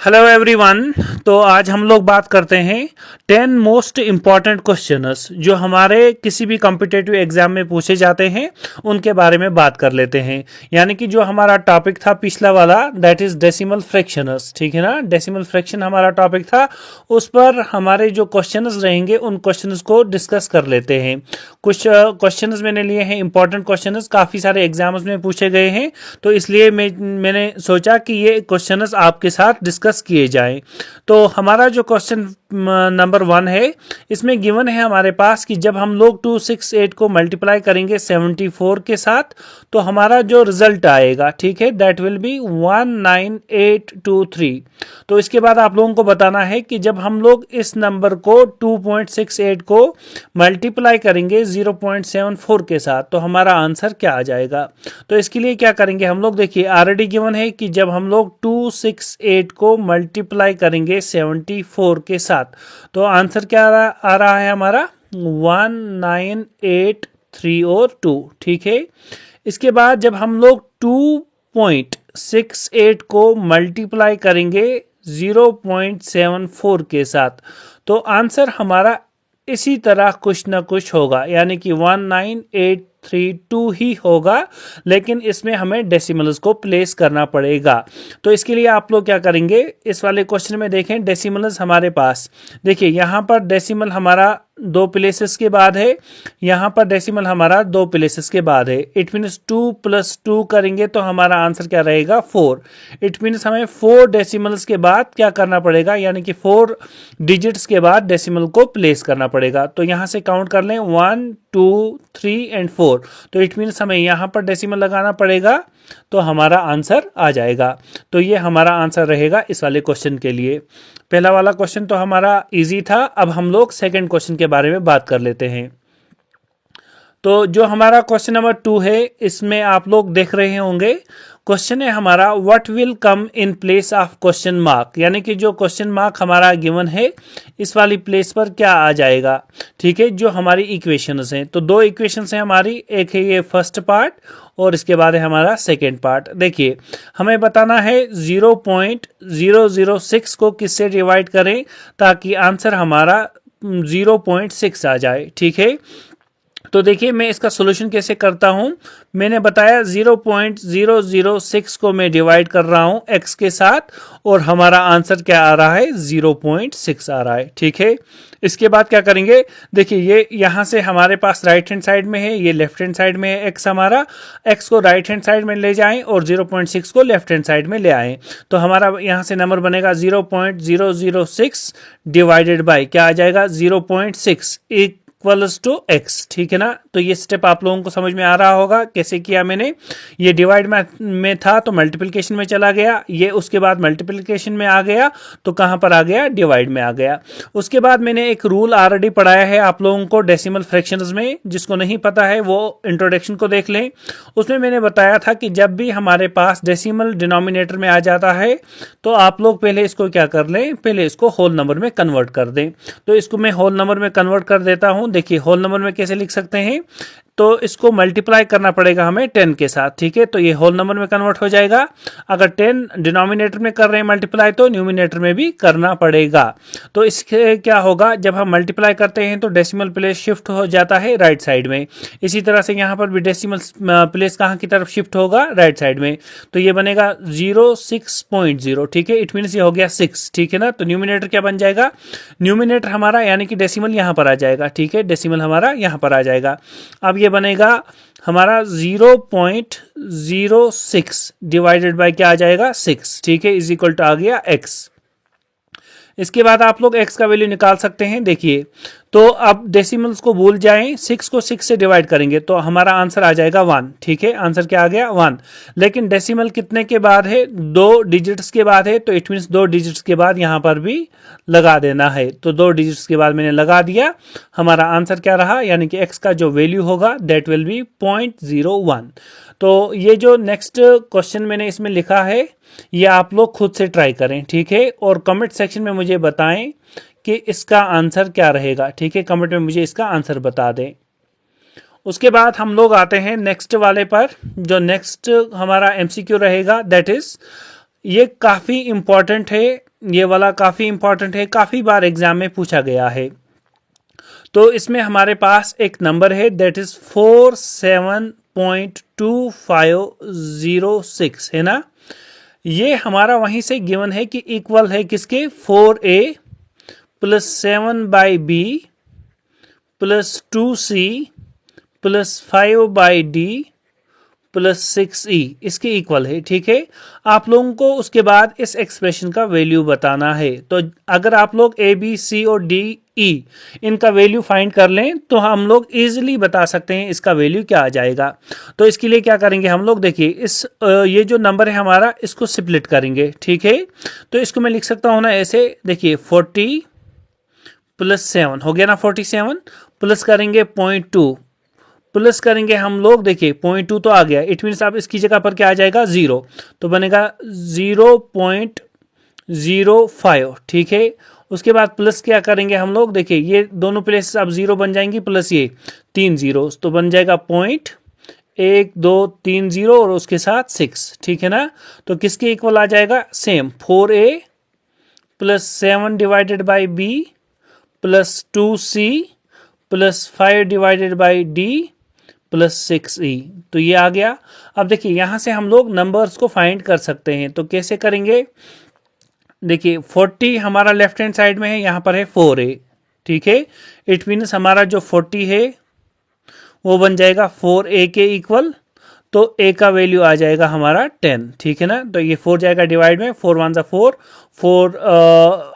Hello everyone. तो आज हम लोग बात करते हैं 10 मोस्ट इम्पॉर्टेंट क्वेश्चंस जो हमारे किसी भी कॉम्पिटिटिव एग्जाम में पूछे जाते हैं उनके बारे में बात कर लेते हैं। यानी कि जो हमारा टॉपिक था पिछला वाला दैट इज डेसिमल फ्रैक्शंस, ठीक है ना। डेसिमल फ्रैक्शन हमारा टॉपिक था, उस पर हमारे जो क्वेश्चंस रहेंगे उन क्वेश्चंस को डिस्कस कर लेते हैं। कुछ क्वेश्चंस मैंने लिए हैं इंपॉर्टेंट क्वेश्चंस, काफ़ी सारे एग्जाम्स में पूछे गए हैं, तो इसलिए मैंने सोचा कि ये क्वेश्चंस आपके साथ डिस्कस किए जाएं। तो हमारा जो क्वेश्चन नंबर 1 है, इसमें गिवन है हमारे पास कि जब हम लोग 268 को मल्टीप्लाई करेंगे 74 के साथ तो हमारा जो रिजल्ट आएगा, ठीक है, दैट विल बी 19823। तो इसके बाद आप लोगों को बताना है कि जब हम लोग इस नंबर को 2.68 को मल्टीप्लाई करेंगे 0.74 के साथ तो हमारा आंसर क्या आ जाएगा। तो इसके लिए क्या करेंगे हम लोग, देखिए ऑलरेडी गिवन है कि जब हम लोग 268 को मल्टीप्लाई करेंगे 74 के साथ तो आंसर क्या आ रहा है हमारा 1983 और 2, ठीक है। इसके बाद जब हम लोग 2.68 को मल्टीप्लाई करेंगे 0.74 के साथ तो आंसर हमारा इसी तरह कुछ ना कुछ होगा, यानी कि 19832 ही होगा, लेकिन इसमें हमें डेसिमल्स को प्लेस करना पड़ेगा। तो इसके लिए आप लोग क्या करेंगे, इस वाले क्वेश्चन में देखें डेसिमल्स हमारे पास, देखिए यहाँ पर डेसिमल हमारा 2 प्लेसेस के बाद है, यहाँ पर डेसिमल हमारा 2 प्लेसेस के बाद है। इट मीन्स 2 + 2 करेंगे तो हमारा आंसर क्या रहेगा 4। इट मीन्स हमें 4 डेसिमल्स के बाद क्या करना पड़ेगा, यानी कि 4 डिजिट्स के बाद डेसिमल को प्लेस करना पड़ेगा। तो यहाँ से काउंट कर लें 1 2 3 एंड 4, तो इट मीन्स हमें यहाँ पर डेसिमल लगाना पड़ेगा तो हमारा आंसर आ जाएगा। तो ये हमारा आंसर रहेगा इस वाले क्वेश्चन के लिए। पहला वाला क्वेश्चन तो हमारा इजी था। अब हम लोग सेकंड क्वेश्चन के बारे में बात कर लेते हैं। तो जो हमारा क्वेश्चन नंबर 2 है, इसमें आप लोग देख रहे होंगे, क्वेश्चन है हमारा what will come in place of question mark, यानी कि जो क्वेश्चन मार्क हमारा गिवन है इस वाली प्लेस पर क्या आ जाएगा, ठीक है। जो हमारी इक्वेशंस हैं, तो 2 इक्वेशंस हैं हमारी, एक है ये फर्स्ट पार्ट और इसके बाद है हमारा सेकेंड पार्ट। देखिए हमें बताना है 0.006 को किससे डिवाइड करें ताकि आंसर हमारा 0.6 आ जाए, ठीक है। तो देखिए मैं इसका सॉल्यूशन कैसे करता हूं, मैंने बताया 0.006 को मैं डिवाइड कर रहा हूं x के साथ और हमारा आंसर क्या आ रहा है 0.6 आ रहा है, ठीक है। इसके बाद क्या करेंगे, देखिए ये यहां से हमारे पास राइट हैंड साइड में है, ये लेफ्ट हैंड साइड में है x हमारा, x को राइट हैंड साइड में ले जाएं और 0.6 को लेफ्ट हैंड साइड में ले आएं तो हमारा यहां से नंबर बनेगा 0.006 डिवाइडेड बाय क्या आ जाएगा 0.6 इक्वल्स टू x, ठीक है ना। तो ये स्टेप आप लोगों को समझ में आ रहा होगा कैसे किया मैंने। ये डिवाइड में था तो मल्टीप्लिकेशन में चला गया, ये उसके बाद मल्टीप्लिकेशन में आ गया तो कहां पर आ गया, डिवाइड में आ गया। उसके बाद मैंने एक रूल ऑलरेडी पढ़ाया है आप लोगों को डेसिमल फ्रैक्शंस में, जिसको नहीं पता है वो इंट्रोडक्शन को देख लें। उसमें मैंने बताया था कि जब भी हमारे पास डेसिमल डिनोमिनेटर में आ जाता है तो आप लोग पहले इसको क्या कर लें, पहले इसको होल नंबर में कन्वर्ट कर दें। तो इसको मैं होल नंबर में कन्वर्ट कर देता हूं। देखिए होल नंबर में कैसे लिख सकते हैं, तो इसको मल्टीप्लाई करना पड़ेगा हमें 10 के साथ, ठीक है। तो ये होल नंबर में कन्वर्ट हो जाएगा। अगर 10 डिनोमिनेटर में कर रहे हैं मल्टीप्लाई तो न्यूमिनेटर में भी करना पड़ेगा। तो इसके क्या होगा, जब हम मल्टीप्लाई करते हैं तो डेसिमल प्लेस शिफ्ट हो जाता है राइट साइड में। इसी तरह से यहाँ पर भी डेसिमल प्लेस कहाँ की तरफ शिफ्ट होगा, राइट साइड में। तो ये बनेगा 06.0, ठीक है। इट मीन्स ये हो गया 6, ठीक है ना। तो न्यूमिनेटर क्या बन जाएगा, न्यूमिनेटर हमारा यानी कि डेसिमल यहाँ पर आ जाएगा, ठीक है, डेसिमल हमारा यहाँ पर आ जाएगा। अब ये बनेगा हमारा 0.06 डिवाइडेड बाय क्या आ जाएगा 6, ठीक है, इज इक्वल टू आ गया x। इसके बाद आप लोग x का वैल्यू निकाल सकते हैं। देखिए तो अब डेसिमल्स को भूल जाएं, 6 को 6 से डिवाइड करेंगे तो हमारा आंसर आ जाएगा 1, ठीक है। आंसर क्या आ गया 1। लेकिन डेसिमल कितने के बाद है, 2 डिजिट्स के बाद है, तो इट मीन्स 2 डिजिट्स के बाद यहां पर भी लगा देना है। तो 2 डिजिट्स के बाद मैंने लगा दिया, हमारा आंसर क्या रहा, यानी कि x का जो वैल्यू होगा दैट विल बी 0.01। तो ये जो नेक्स्ट क्वेश्चन मैंने इसमें लिखा है ये आप लोग खुद से ट्राई करें, ठीक है, और कमेंट सेक्शन में मुझे बताएं कि इसका आंसर क्या रहेगा, ठीक है। कमेंट में मुझे इसका आंसर बता दें। उसके बाद हम लोग आते हैं नेक्स्ट वाले पर, जो नेक्स्ट हमारा एमसीक्यू रहेगा दैट इज, ये काफ़ी इम्पॉर्टेंट है, ये वाला काफ़ी इंपॉर्टेंट है, काफ़ी बार एग्जाम में पूछा गया है। तो इसमें हमारे पास एक नंबर है दैट इज 47.2506 है ना। ये हमारा वहीं से गिवन है कि इक्वल है किसके, 4a plus 7/b plus 2c plus 5/d plus 6e इसके इक्वल है। ठीक है, आप लोगों को उसके बाद इस एक्सप्रेशन का वैल्यू बताना है। तो अगर आप लोग ए बी सी और डी ई इनका वैल्यू फाइंड कर लें तो हम लोग इजीली बता सकते हैं इसका वैल्यू क्या आ जाएगा। तो इसके लिए क्या करेंगे हम लोग, देखिए इस ये जो नंबर है हमारा इसको स्प्लिट करेंगे। ठीक है, तो इसको मैं लिख सकता हूँ ना ऐसे, देखिए 40 प्लस 7 हो गया ना 47, प्लस करेंगे 0.2 प्लस करेंगे हम लोग, देखिए 0.2 तो आ गया, इट मीन्स अब इसकी जगह पर क्या आ जाएगा 0, तो बनेगा 0.05। ठीक है, उसके बाद प्लस क्या करेंगे हम लोग, देखिए ये दोनों प्लेसेस अब 0 बन जाएंगी, प्लस ये 3 जीरो तो बन जाएगा 0.1230 और उसके साथ 6। ठीक है ना, तो किसके इक्वल आ जाएगा, same 4a plus 7 divided by b plus 2c plus 5 divided by d plus 6e। तो ये आ गया। अब देखिए यहां से हम लोग नंबर्स को फाइंड कर सकते हैं, तो कैसे करेंगे, देखिए 40 हमारा लेफ्ट हैंड साइड में है, यहां पर है 4a। ठीक है, इट मीन्स हमारा जो 40 है वो बन जाएगा 4a के इक्वल, तो a का वैल्यू आ जाएगा हमारा 10। ठीक है ना, तो ये 4 जाएगा डिवाइड में, 4 1 4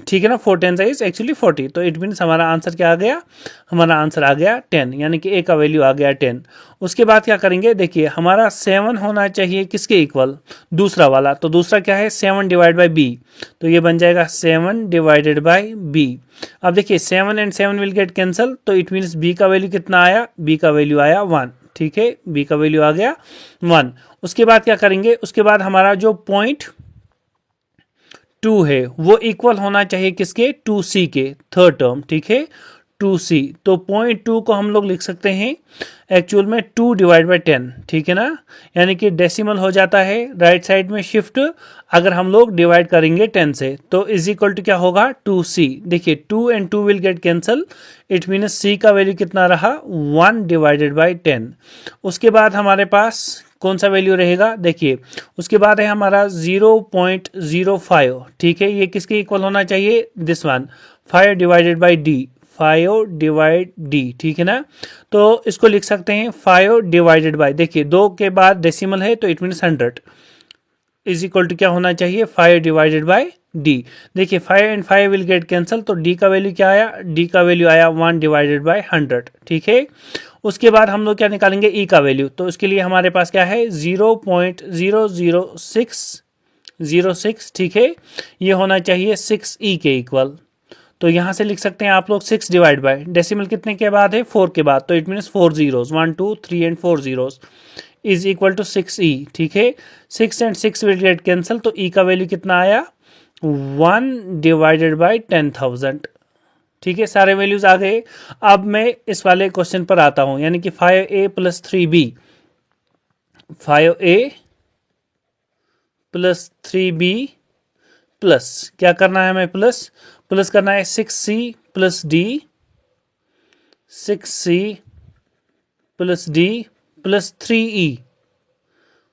ठीक है ना, 4 10 इज एक्चुअली 40, तो इट मीन्स हमारा आंसर क्या आ गया, हमारा आंसर आ गया 10, यानी कि a का वैल्यू आ गया 10। उसके बाद क्या करेंगे, देखिए हमारा 7 होना चाहिए किसके इक्वल, दूसरा वाला, तो दूसरा क्या है 7 डिवाइड बाई b, तो ये बन जाएगा 7 डिवाइडेड बाई b। अब देखिए 7 एंड 7 विल गेट कैंसल, तो इट मीन्स b का वैल्यू कितना आया, b का वैल्यू आया 1। ठीक है, b का वैल्यू आ गया 1। उसके बाद क्या करेंगे, उसके बाद हमारा जो 0.2 है वो इक्वल होना चाहिए किसके, 2c के, थर्ड टर्म। ठीक है, 2c, तो 0.2 को हम लोग लिख सकते हैं एक्चुअल में 2 डिवाइड बाई 10। ठीक है ना, यानी कि डेसिमल हो जाता है राइट साइड में शिफ्ट, अगर हम लोग डिवाइड करेंगे 10 से, तो इज इक्वल टू क्या होगा 2c। देखिए 2 and 2 will get cancel, it means c का वैल्यू कितना रहा 1 डिवाइडेड बाई 10। उसके बाद हमारे पास कौन सा वैल्यू रहेगा, देखिए उसके बाद है हमारा 0.05। ठीक है, ये किसके इक्वल होना चाहिए, this one 5 divided by d, 5 divide d। ठीक है ना, तो इसको लिख सकते हैं 5 डिवाइडेड बाई, देखिए 2 के बाद डेसिमल है तो it means 100 is equal to क्या होना चाहिए 5 डिवाइडेड बाई d। देखिए 5 एंड 5 विल गेट कैंसल, तो d का वैल्यू क्या आया, d का वैल्यू आया 1 डिवाइडेड बाई 100। ठीक है, उसके बाद हम लोग क्या निकालेंगे, e का वैल्यू, तो उसके लिए हमारे पास क्या है 0.00606। ठीक है, ये होना चाहिए 6e के इक्वल, तो यहां से लिख सकते हैं आप लोग 6 डिवाइड बाय डेसिमल कितने के बाद है 4 के बाद, तो it means 4 zeros 1 2 3 and 4 zeros is equal to 6e। ठीक है, 6 एंड 6 विल गेट कैंसल, तो e का वैल्यू कितना आया 1 डिवाइडेड बाई 10,000। ठीक है, सारे वैल्यूज आ गए। अब मैं इस वाले क्वेश्चन पर आता हूं, यानी कि 5a plus 3b, 5a plus 3b plus क्या करना है हमें, प्लस करना है 6c plus d, 6c plus d plus 3e,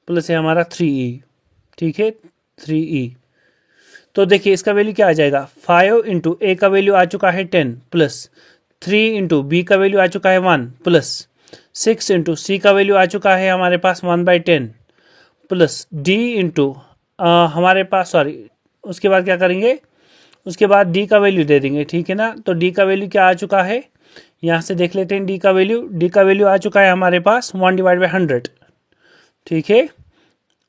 plus है हमारा 3e। ठीक है, 3e, तो देखिए इसका वैल्यू क्या आ जाएगा 5 इंटू ए का वैल्यू आ चुका है 10 प्लस 3 इंटू बी का वैल्यू आ चुका है 1 प्लस 6 इंटू सी का वैल्यू आ चुका है हमारे पास 1/10 प्लस डी इंटू हमारे पास सॉरी उसके बाद क्या करेंगे, उसके बाद डी का वैल्यू दे देंगे। ठीक है ना, तो डी का वैल्यू क्या आ चुका है, यहाँ से देख लेते हैं डी का वैल्यू आ चुका है हमारे पास 1 डिवाइड बाई 100। ठीक है,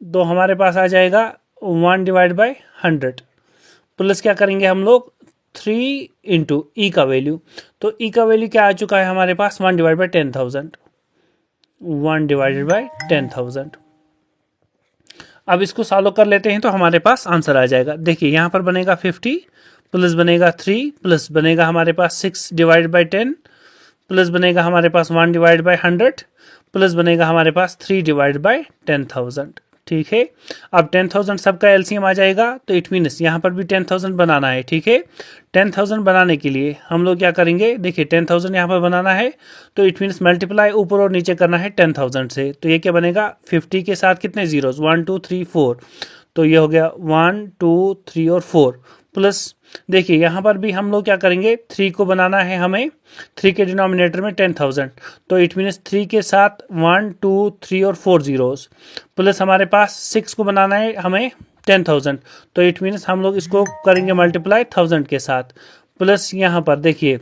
तो हमारे पास आ जाएगा 1 डिवाइड बाई 100 प्लस क्या करेंगे हम लोग 3 इंटू ई का वैल्यू, तो ई का वैल्यू क्या आ चुका है हमारे पास 1 डिवाइड बाई 10,000, 1 डिवाइडेड बाई 10,000। अब इसको सॉल्व कर लेते हैं तो हमारे पास आंसर आ जाएगा। देखिए यहाँ पर बनेगा 50 प्लस बनेगा 3 प्लस बनेगा हमारे पास 6 डिवाइड बाई 10 प्लस बनेगा हमारे पास 1 डिवाइड बाई 100 प्लस बनेगा हमारे पास 3 डिवाइड बाई 10,000। ठीक है। अब 10,000 सबका एलसीएम आ जाएगा, तो इट मीन्स यहाँ पर भी 10,000 बनाना है, ठीक है। 10,000 बनाने के लिए हम लोग क्या करेंगे, देखिए 10,000 यहाँ पर बनाना है, तो इट मीन्स मल्टीप्लाई ऊपर और नीचे करना है 10,000 से। तो ये क्या बनेगा, 50 के साथ कितने जीरोस, 1 2 3 4, तो ये हो गया 1 2 3 और 4 प्लस, देखिए यहाँ पर भी हम लोग क्या करेंगे, 3 को बनाना है हमें, 3 के डिनोमिनेटर में 10,000, तो इट मीन्स 3 के साथ 1 2 3 और 4 जीरोस, प्लस हमारे पास 6 को बनाना है हमें 10,000, तो इट मीन्स हम लोग इसको करेंगे मल्टीप्लाई 1000 के साथ, प्लस यहाँ पर देखिए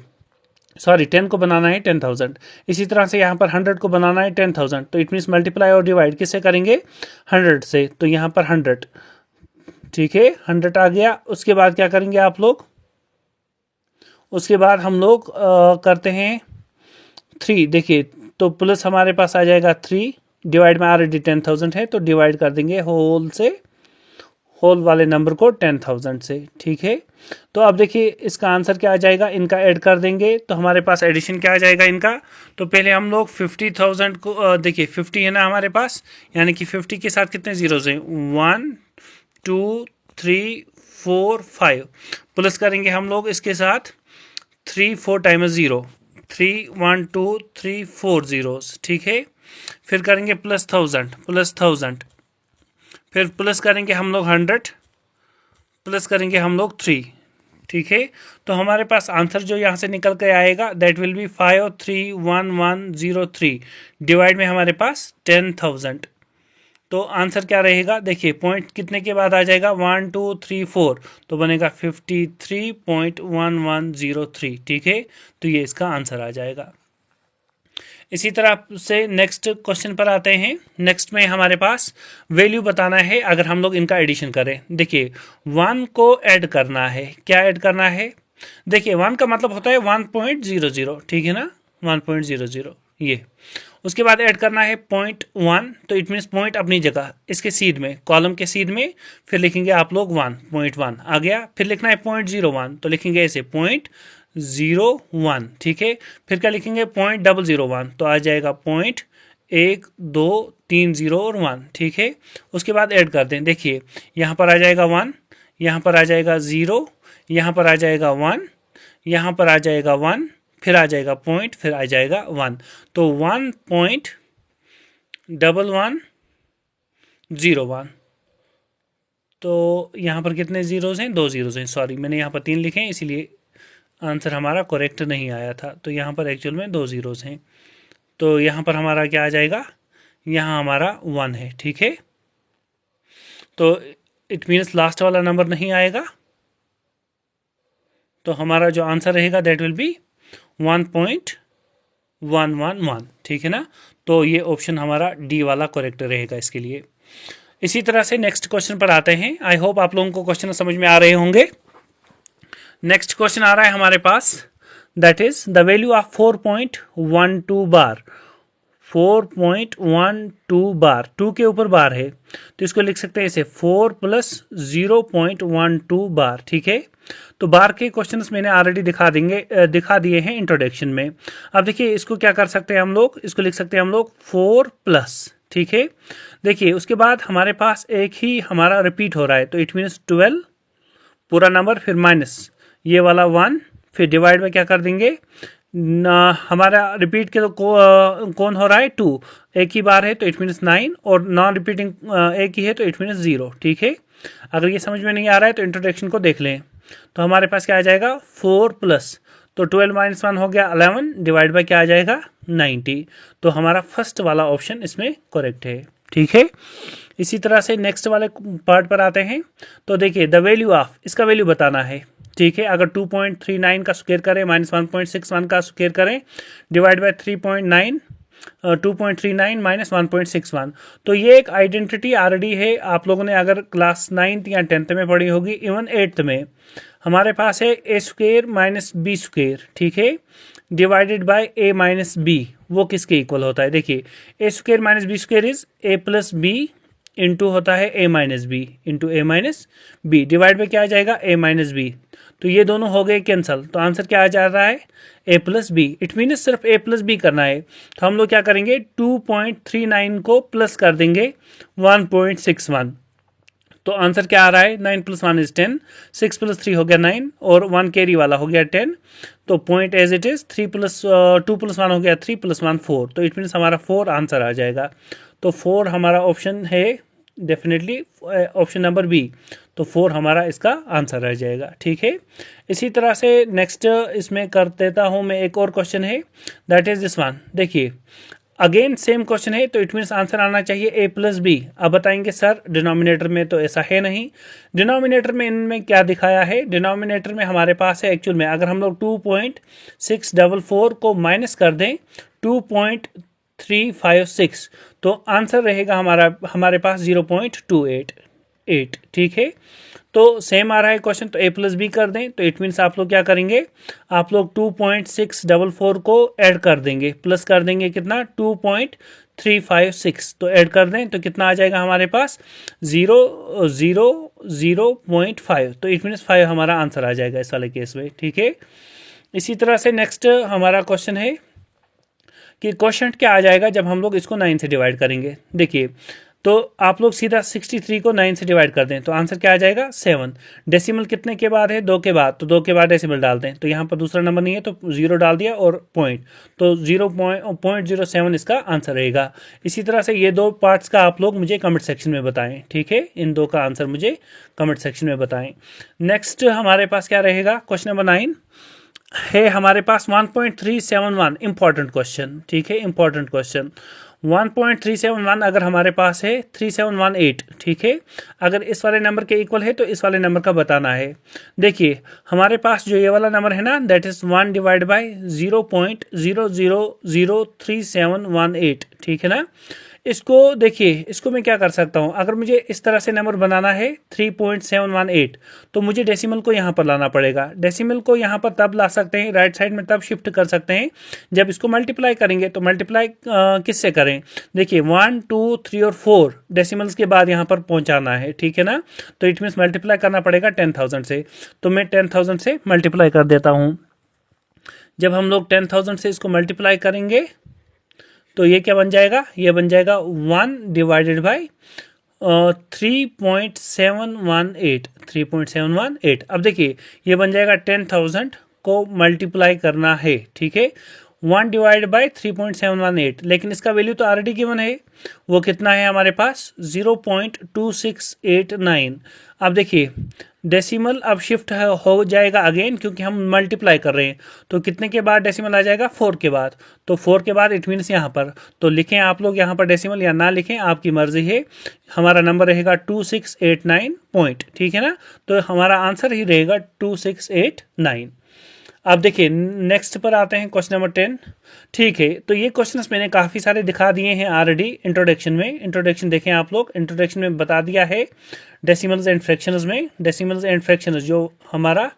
सॉरी 10 को बनाना है 10,000, इसी तरह से यहाँ पर 100 को बनाना है 10,000, तो इट मीन्स मल्टीप्लाई और डिवाइड किससे करेंगे, 100 से, तो यहाँ पर 100, ठीक है 100 आ गया। उसके बाद क्या करेंगे आप लोग, उसके बाद हम लोग करते हैं 3, देखिए तो प्लस हमारे पास आ जाएगा 3, डिवाइड में ऑलरेडी 10,000 है, तो डिवाइड कर देंगे होल से, होल वाले नंबर को 10,000 से, ठीक है। तो अब देखिए इसका आंसर क्या आ जाएगा, इनका ऐड कर देंगे, तो हमारे पास एडिशन क्या आ जाएगा इनका, तो पहले हम लोग 50,000 को देखिए 50 है ना हमारे पास, यानी कि 50 के साथ कितने जीरोज हैं, 1 2 3 4 5, प्लस करेंगे हम लोग इसके साथ 3 4 टाइम्स 0, 3 1 2 3 4 जीरोस, ठीक है। फिर करेंगे प्लस 1000, फिर प्लस करेंगे हम लोग 100, प्लस करेंगे हम लोग 3, ठीक है। तो हमारे पास आंसर जो यहाँ से निकल के आएगा दैट विल बी 531103, डिवाइड में हमारे पास 10,000, तो आंसर क्या रहेगा, देखिए पॉइंट कितने के बाद आ जाएगा, 1 2 3 4, तो बनेगा 53.1103, ठीक है। तो ये इसका आंसर आ जाएगा। इसी तरह से नेक्स्ट क्वेश्चन पर आते हैं। नेक्स्ट में हमारे पास वैल्यू बताना है अगर हम लोग इनका एडिशन करें। देखिए 1 को ऐड करना है, क्या ऐड करना है, देखिए 1 का मतलब होता है 1.00, ठीक है ना, 1.00 ये। उसके बाद ऐड करना है 0.1, तो इट मीन्स पॉइंट अपनी जगह इसके सीध में, कॉलम के सीध में, फिर लिखेंगे आप लोग 1.1 आ गया, फिर लिखना है 0.01, तो लिखेंगे ऐसे 0.01, ठीक है। फिर क्या लिखेंगे 0.001, तो आ जाएगा 0.1230 और 1, ठीक है। उसके बाद ऐड कर दें, देखिए यहाँ पर आ जाएगा 1, यहाँ पर आ जाएगा 0, यहाँ पर आ जाएगा 1, यहाँ पर आ जाएगा 1, फिर आ जाएगा पॉइंट, फिर आ जाएगा 1, तो 1.1101, तो यहाँ पर कितने जीरोज हैं, 2 जीरोज हैं, सॉरी मैंने यहाँ पर 3 लिखे हैं इसीलिए आंसर हमारा करेक्ट नहीं आया था, तो यहाँ पर एक्चुअल में 2 जीरोज हैं, तो यहाँ पर हमारा क्या आ जाएगा, यहाँ हमारा 1 है, ठीक है। तो इट मीन्स लास्ट वाला नंबर नहीं आएगा, तो हमारा जो आंसर रहेगा दैट विल बी 1.111, ठीक है ना। तो ये ऑप्शन हमारा डी वाला करेक्ट रहेगा इसके लिए। इसी तरह से नेक्स्ट क्वेश्चन पर आते हैं। आई होप आप लोगों को क्वेश्चन समझ में आ रहे होंगे। नेक्स्ट क्वेश्चन आ रहा है हमारे पास, that is the value of 4.12 bar, 4.12 bar, 2 के ऊपर बार है, तो इसको लिख सकते हैं इसे 4 + 0.12 बार, ठीक है। तो बार के क्वेश्चंस मैंने ऑलरेडी दिखा दिए हैं इंट्रोडक्शन में। अब देखिए इसको क्या कर सकते हैं हम लोग, इसको लिख सकते हैं हम लोग 4+, ठीक है। देखिए उसके बाद हमारे पास एक ही हमारा रिपीट हो रहा है, तो इट मीन्स 12 पूरा नंबर, फिर माइनस ये वाला 1, फिर डिवाइड में क्या कर देंगे, हमारा रिपीट के तो कौन हो रहा है 2, एक ही बार है तो इट मीन्स 9, और नॉन रिपीटिंग एक ही है तो इट मीन्स 0, ठीक है। अगर ये समझ में नहीं आ रहा है तो इंट्रोडक्शन को देख लें। तो हमारे पास क्या आ जाएगा 4+, तो 12 - 1 हो गया 11, डिवाइड बाय क्या आ जाएगा 90, तो हमारा फर्स्ट वाला ऑप्शन इसमें करेक्ट है, ठीक है। इसी तरह से नेक्स्ट वाले पार्ट पर आते हैं। तो देखिए द वैल्यू ऑफ, इसका वैल्यू बताना है, ठीक है। अगर 2.39 का स्क्वायर करें, -1.61 का स्क्वायर करें, डिवाइड बाय 3.9, 2.39 - 1.61, तो ये एक आइडेंटिटी ऑलरेडी है, आप लोगों ने अगर क्लास 9th या 10th में पढ़ी होगी, इवन 8th में हमारे पास है a² - b², ठीक है, डिवाइडेड बाय a - b, वो किसके इक्वल होता है, देखिए a² - b² is a + b into होता है a - b into a - b, divide में क्या आ जाएगा a - b, तो ये दोनों हो गए कैंसिल, तो आंसर क्या आ जा रहा है, a plus B. It mean सिर्फ a प्लस बी करना है, तो हम लोग क्या करेंगे 2.39 को प्लस कर देंगे 1.61, तो आंसर क्या आ रहा है 9 प्लस 1 इज 10, 6 प्लस 3 हो गया 9 और 1 कैरी वाला हो गया 10, तो point as it is 2 plus 1 हो गया 3 प्लस 1 4, तो इट मीन्स हमारा 4 आंसर आ जाएगा। तो 4 हमारा ऑप्शन है डेफिनेटली ऑप्शन नंबर बी, तो 4 हमारा इसका आंसर रह जाएगा। ठीक है, इसी तरह से नेक्स्ट इसमें कर देता हूं मैं, एक और क्वेश्चन है दैट इज दिस वन। देखिए अगेन सेम क्वेश्चन है, तो इट मीन्स आंसर आना चाहिए a प्लस बी। अब बताएंगे सर डिनोमिनेटर में तो ऐसा है नहीं, डिनोमिनेटर में इनमें क्या दिखाया है, डिनोमिनेटर में हमारे पास है एक्चुअल में अगर हम लोग 2.644 को माइनस कर दें 2.356 तो आंसर रहेगा हमारे पास 0.288। ठीक है, तो सेम आ रहा है क्वेश्चन, तो a प्लस बी कर दें, तो इट मीन्स आप लोग क्या करेंगे, आप लोग 2.644 को ऐड कर देंगे, प्लस कर देंगे कितना 2.356, तो ऐड कर दें तो कितना आ जाएगा हमारे पास 0.5, तो इट मीन्स 5 हमारा आंसर आ जाएगा इस वाले केस में। ठीक है, इसी तरह से नेक्स्ट हमारा क्वेश्चन है कि क्वेश्चन क्या आ जाएगा जब हम लोग इसको 9 से डिवाइड करेंगे। देखिए तो आप लोग सीधा 63 को 9 से डिवाइड कर दें तो आंसर क्या आ जाएगा 7। डेसिमल कितने के बाद है, 2 के बाद, तो 2 के बाद डेसिमल डाल दें, तो यहाँ पर दूसरा नंबर नहीं है तो 0 डाल दिया और पॉइंट, तो 0.07 इसका आंसर रहेगा। इसी तरह से ये दो पार्ट्स का आप लोग मुझे कमेंट सेक्शन में बताएं। ठीक है, इन दो का आंसर मुझे कमेंट सेक्शन में बताएं। नेक्स्ट हमारे पास क्या रहेगा, क्वेश्चन नंबर 9 है हमारे पास 1.371 इंपॉर्टेंट क्वेश्चन। ठीक है, इंपॉर्टेंट क्वेश्चन 1.371 अगर हमारे पास है 3718। ठीक है, अगर इस वाले नंबर के इक्वल है तो इस वाले नंबर का बताना है। देखिए हमारे पास जो ये वाला नंबर है ना दैट इज 1 डिवाइड बाई 0.0003718। ठीक है ना, इसको देखिए, इसको मैं क्या कर सकता हूं, अगर मुझे इस तरह से नंबर बनाना है 3.718 तो मुझे डेसिमल को यहां पर लाना पड़ेगा। डेसिमल को यहां पर तब ला सकते हैं, राइट साइड में तब शिफ्ट कर सकते हैं जब इसको मल्टीप्लाई करेंगे। तो मल्टीप्लाई किससे करें, देखिए 1 2 3 और 4 डेसिमल्स के बाद यहां पर पहुंचाना है। ठीक है ना, तो इट मीन्स मल्टीप्लाई करना पड़ेगा 10,000 से, तो मैं 10,000 से मल्टीप्लाई कर देता हूं। जब हम लोग 10,000 से इसको मल्टीप्लाई करेंगे तो ये क्या बन जाएगा, ये बन जाएगा 1 डिवाइडेड बाई 3.718। अब देखिए ये बन जाएगा 10,000 को मल्टीप्लाई करना है। ठीक है, 1 डिवाइड बाई 3.718, लेकिन इसका वैल्यू तो ऑलरेडी गिवन है, वो कितना है हमारे पास 0.2689। अब देखिए डेसिमल अब शिफ्ट हो जाएगा अगेन क्योंकि हम मल्टीप्लाई कर रहे हैं, तो कितने के बाद डेसिमल आ जाएगा 4 के बाद, तो 4 के बाद इट मीन्स यहाँ पर, तो लिखें आप लोग यहाँ पर डेसिमल या ना लिखें आपकी मर्जी है। हमारा नंबर रहेगा 2689 पॉइंट। ठीक है ना, तो हमारा आंसर ही रहेगा 2689। अब देखिए नेक्स्ट पर आते हैं क्वेश्चन नंबर 10। ठीक है, तो ये क्वेश्चंस मैंने काफ़ी सारे दिखा दिए हैं ऑलरेडी इंट्रोडक्शन में। इंट्रोडक्शन देखें आप लोग, इंट्रोडक्शन में बता दिया है डेसिमल्स एंड फ्रैक्शंस में, डेसिमल्स एंड फ्रैक्शंस जो हमारा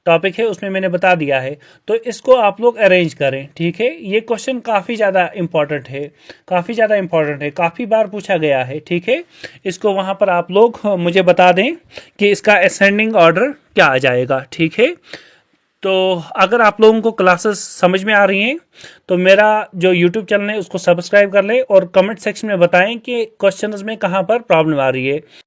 टॉपिक है उसमें मैंने बता दिया है, तो इसको आप लोग अरेंज करें। ठीक है, ये क्वेश्चन काफ़ी ज़्यादा इंपॉर्टेंट है, काफ़ी ज़्यादा इंपॉर्टेंट है, काफ़ी बार पूछा गया है। ठीक है, इसको वहाँ पर आप लोग मुझे बता दें कि इसका असेंडिंग ऑर्डर क्या आ जाएगा। ठीक है, तो अगर आप लोगों को क्लासेस समझ में आ रही हैं तो मेरा जो YouTube चैनल है उसको सब्सक्राइब कर लें और कमेंट सेक्शन में बताएं कि क्वेश्चंस में कहाँ पर प्रॉब्लम आ रही है।